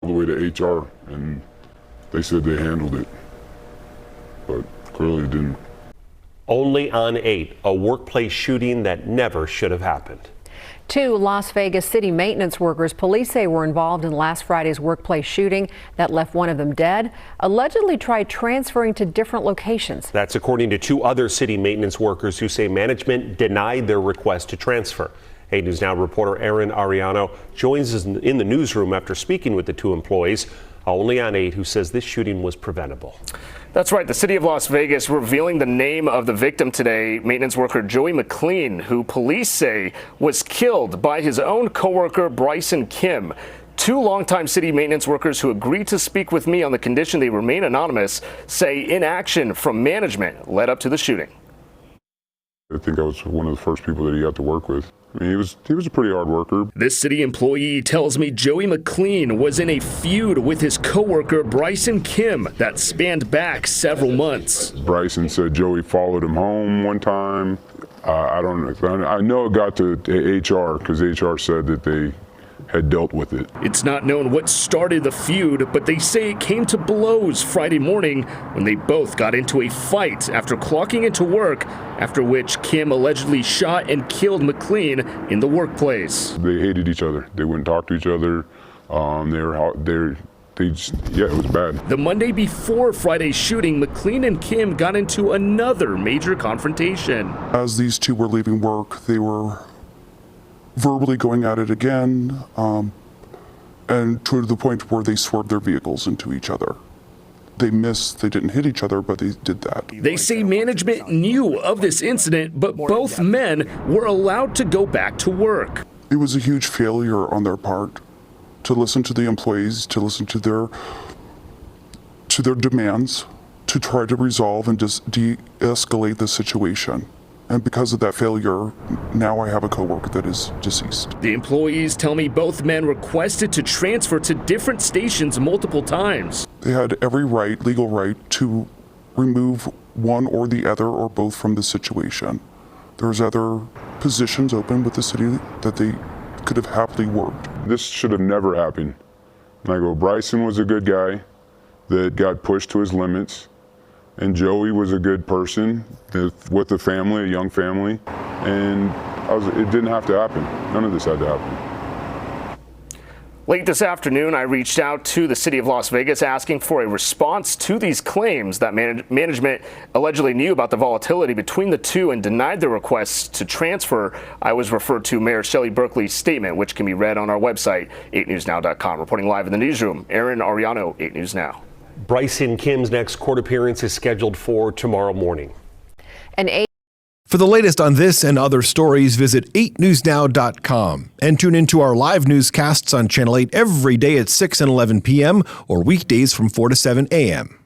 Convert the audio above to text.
the way to HR, and they said they handled it, but clearly it didn't. Only on 8, a workplace shooting that never should have happened. 2 Las Vegas city maintenance workers police say were involved in last Friday's workplace shooting that left one of them dead, allegedly tried transferring to different locations. That's according to 2 other city maintenance workers who say management denied their request to transfer. 8 News Now reporter Aaron Ariano joins us in the newsroom after speaking with the 2 employees. Only on 8, who says this shooting was preventable. That's right. The city of Las Vegas revealing the name of the victim today, maintenance worker Joey McLean, who police say was killed by his own coworker Bryson Kim. 2 longtime city maintenance workers who agreed to speak with me on the condition they remain anonymous say inaction from management led up to the shooting. I think I was one of the first people that he got to work with. I mean, he was a pretty hard worker. This city employee tells me Joey McLean was in a feud with his coworker Bryson Kim that spanned back several months. Bryson said Joey followed him home one time. I don't know. I know it got to HR because HR said that they had dealt with it. It's not known what started the feud, but they say it came to blows Friday morning when they both got into a fight after clocking into work, after which Kim allegedly shot and killed McLean in the workplace. They hated each other. They wouldn't talk to each other. It was bad. The Monday before Friday's shooting, McLean and Kim got into another major confrontation. As these 2 were leaving work, they were verbally going at it again, and to the point where they swerved their vehicles into each other. They didn't hit each other, but they did that. They say management knew of this incident, but both men were allowed to go back to work. It was a huge failure on their part to listen to the employees, to listen to their demands, to try to resolve and just de-escalate the situation. And because of that failure, now I have a coworker that is deceased. The employees tell me both men requested to transfer to different stations multiple times. They had every legal right, to remove one or the other or both from the situation. There's other positions open with the city that they could have happily worked. This should have never happened. And I go, Bryson was a good guy that got pushed to his limits. And Joey was a good person with a family, a young family, and it didn't have to happen. None of this had to happen. Late this afternoon, I reached out to the city of Las Vegas asking for a response to these claims that management allegedly knew about the volatility between the 2 and denied their requests to transfer. I was referred to Mayor Shelly Berkley's statement, which can be read on our website, 8newsnow.com. Reporting live in the newsroom, Aaron Ariano, 8 News Now. Bryson Kim's next court appearance is scheduled for tomorrow morning. For the latest on this and other stories, visit 8newsnow.com and tune into our live newscasts on Channel 8 every day at 6 and 11 p.m. or weekdays from 4 to 7 a.m.